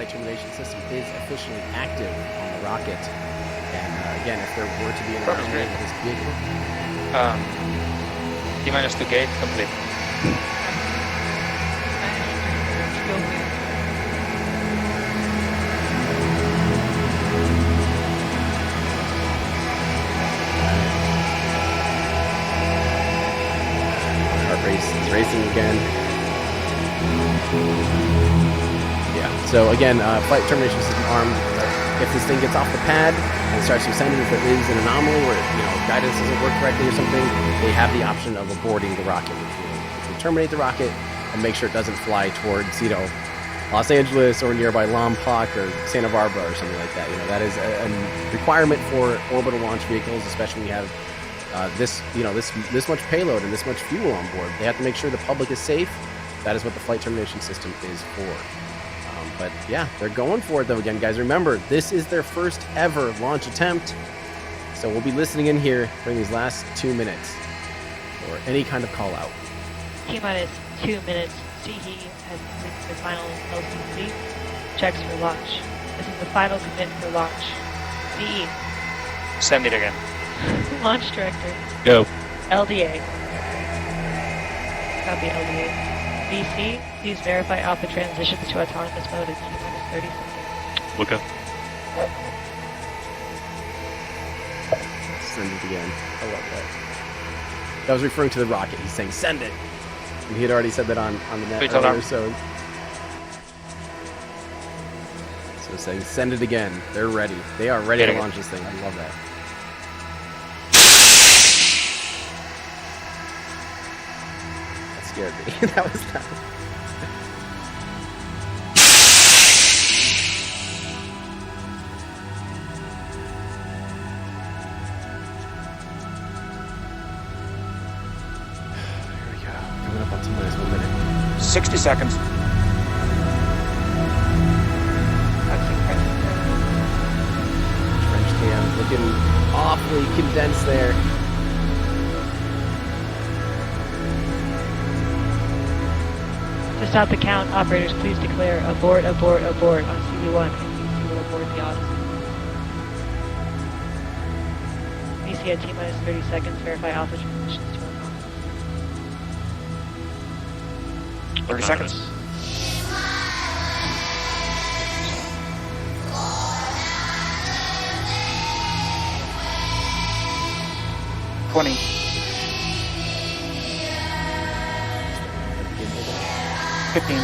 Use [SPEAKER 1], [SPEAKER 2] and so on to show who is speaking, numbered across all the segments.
[SPEAKER 1] flight termination system is officially active on the rocket. And again, if there were to be an anomaly with this vehicle...
[SPEAKER 2] T-2 gate complete.
[SPEAKER 1] It's racing again. Yeah, so again, flight termination system armed. If this thing gets off the pad and starts to ascend, if there is an anomaly where guidance doesn't work correctly or something, they have the option of aborting the rocket, which will terminate the rocket and make sure it doesn't fly towards Los Angeles or nearby Lompoc or Santa Barbara or something like that. That is a requirement for orbital launch vehicles, especially when you have this much payload and this much fuel on board. They have to make sure the public is safe. That is what the flight termination system is for. But yeah, they're going for it though. Again, guys, remember, this is their first ever launch attempt. So we'll be listening in here during these last 2 minutes for any kind of call out.
[SPEAKER 3] T-minus 2 minutes. CE has completed the final LCC. Checks for launch. This is the final commit for launch. CE.
[SPEAKER 2] Send it again.
[SPEAKER 3] Launch director.
[SPEAKER 2] Go.
[SPEAKER 3] LDA. Copy LDA. VC, please verify Alpha transitions to autonomous mode in T-minus 30 seconds.
[SPEAKER 2] Look up.
[SPEAKER 1] Send it again. I love that. That was referring to the rocket. He's saying, send it. And he had already said that on the net earlier, so saying, send it again. They're ready. They are ready to launch this thing. I love that. That scared me. That was that. Here we go. Coming up on T-minus 1 minute.
[SPEAKER 4] 60 seconds.
[SPEAKER 1] Looking awfully condensed there.
[SPEAKER 3] To stop the count, operators, please declare abort, abort, abort on CV1. VC will abort the Odyssey. VC at T-minus 30 seconds. Verify Alpha transitions to autonomous.
[SPEAKER 4] 30 seconds. $20. 15.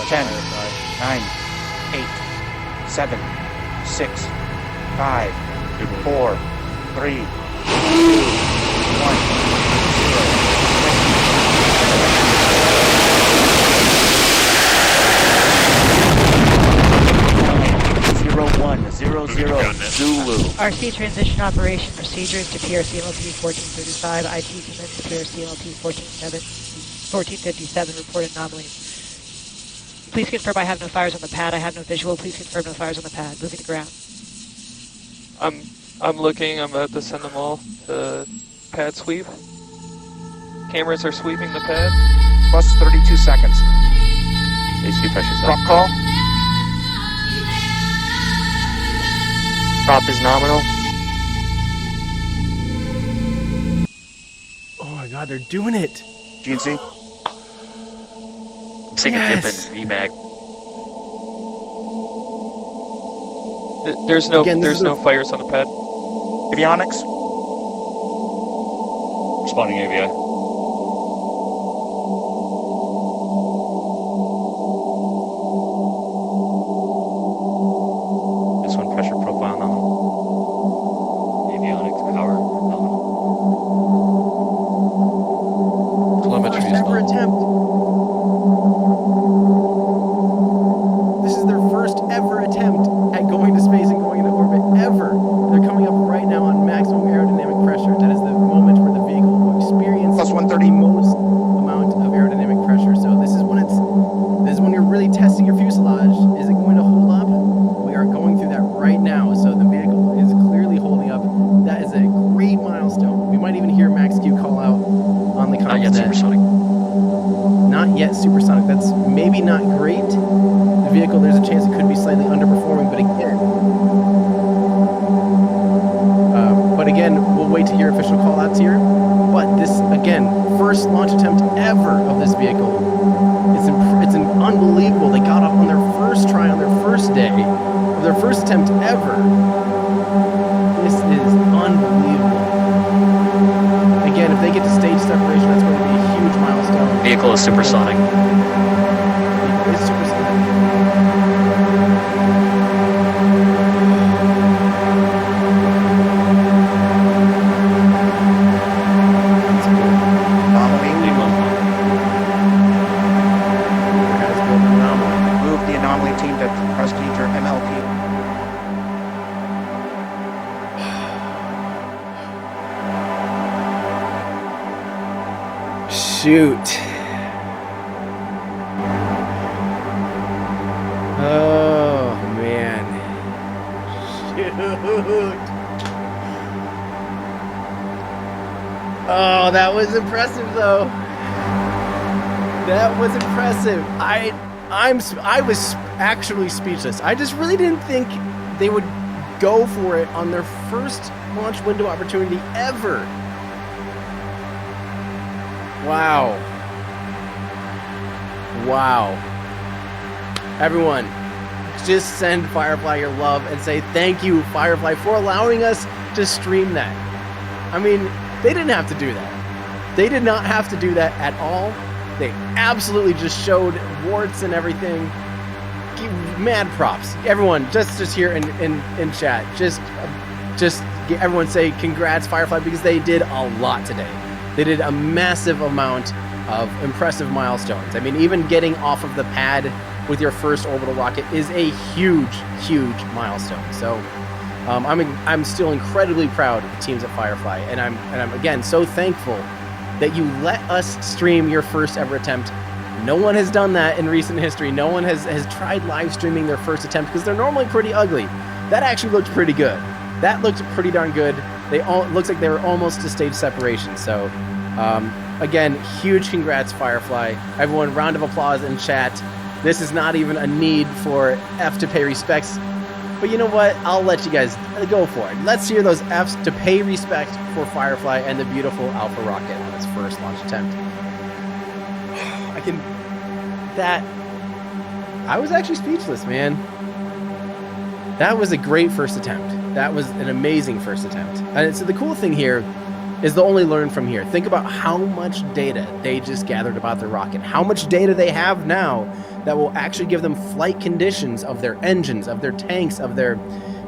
[SPEAKER 4] 10. 9. 8. 7. 6. 5. 4. 3. 2. 1. 0. Zulu.
[SPEAKER 3] RC transition operation procedures to PRC LP 1435, IT commits to PRC LP 1457, report anomaly. Please confirm I have no fires on the pad. I have no visual. Please confirm no fires on the pad. Moving to ground.
[SPEAKER 5] I'm looking. I'm about to send them all to pad sweep. Cameras are sweeping the pad.
[SPEAKER 4] Plus 32 seconds.
[SPEAKER 2] AC pressure's
[SPEAKER 4] Prop call.
[SPEAKER 2] Prop is nominal.
[SPEAKER 1] Oh my god, they're doing it!
[SPEAKER 4] GNC.
[SPEAKER 2] Take a dip in VMAG.
[SPEAKER 5] There's no fires on the pad.
[SPEAKER 4] Avionics.
[SPEAKER 2] Responding AVI. Pressure profile nominal. Avionics power nominal.
[SPEAKER 1] Telemetry is nominal. Attempt. This is their first ever attempt at going to space and going into orbit ever. They're coming up right now on maximum aerodynamic pressure. That is the moment where the vehicle will experience yet supersonic. That's maybe not great. The vehicle, there's a chance it could be slightly underperforming, but again, we'll wait to hear official call-outs here. But this, again, first launch attempt ever of this vehicle. It's unbelievable. They got off on their first try on their first day of their first attempt ever. This is unbelievable. Again, if they get to stage separation, that's going to be a huge milestone.
[SPEAKER 2] Vehicle is supersonic.
[SPEAKER 1] It's supersonic.
[SPEAKER 4] Anomaly.
[SPEAKER 1] Has built an anomaly.
[SPEAKER 4] Move the anomaly team to procedure MLP.
[SPEAKER 1] Shoot. Oh, man. Shoot. Oh, that was impressive, though. That was impressive. I was actually speechless. I just really didn't think they would go for it on their first launch window opportunity ever. Wow. Wow. Everyone, just send Firefly your love and say thank you, Firefly, for allowing us to stream that. I mean, they didn't have to do that. They did not have to do that at all. They absolutely just showed warts and everything. Mad props. Everyone, just here in chat, just everyone say congrats, Firefly, because they did a lot today. They did a massive amount of impressive milestones. I mean, even getting off of the pad with your first orbital rocket is a huge milestone. So I'm still incredibly proud of the teams at Firefly, and I'm again so thankful that you let us stream your first ever attempt. No one has done that in recent history. No one has tried live streaming their first attempt because they're normally pretty ugly. That actually looked pretty good. That looked pretty darn good. Looks like they were almost to stage separation. So, again, huge congrats, Firefly. Everyone, round of applause in chat. This is not even a need for F to pay respects. But you know what? I'll let you guys go for it. Let's hear those Fs to pay respect for Firefly and the beautiful Alpha rocket on its first launch attempt. I was actually speechless, man. That was a great first attempt. That was an amazing first attempt. And so the cool thing here is they'll only learn from here. Think about how much data they just gathered about their rocket, how much data they have now that will actually give them flight conditions of their engines, of their tanks, of their,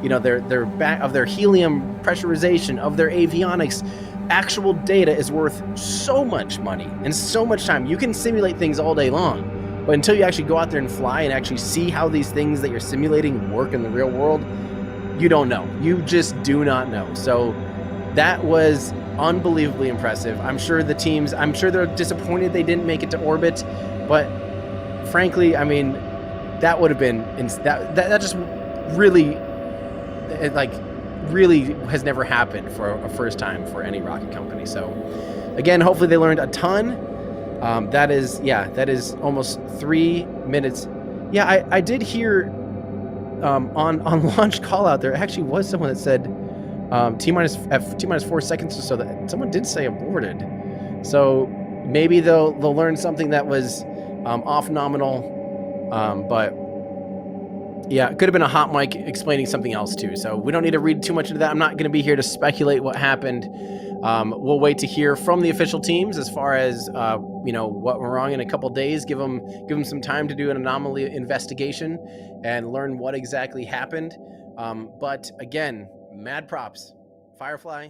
[SPEAKER 1] of their helium pressurization, of their avionics. Actual data is worth so much money and so much time. You can simulate things all day long, but until you actually go out there and fly and actually see how these things that you're simulating work in the real world, you don't know. You just do not know. So that was unbelievably impressive. I'm sure they're disappointed they didn't make it to orbit, but frankly, I mean, that would have been, that just really, really has never happened for a first time for any rocket company. So again, hopefully they learned a ton. That is almost 3 minutes. Yeah, I did hear on launch call out there actually was someone that said T-minus 4 seconds or so that someone did say aborted. So maybe they'll learn something that was off nominal, but yeah, it could have been a hot mic explaining something else too. So we don't need to read too much into that. I'm not going to be here to speculate what happened. We'll wait to hear from the official teams as far as what went wrong in a couple days. Give them some time to do an anomaly investigation and learn what exactly happened. But again, mad props, Firefly.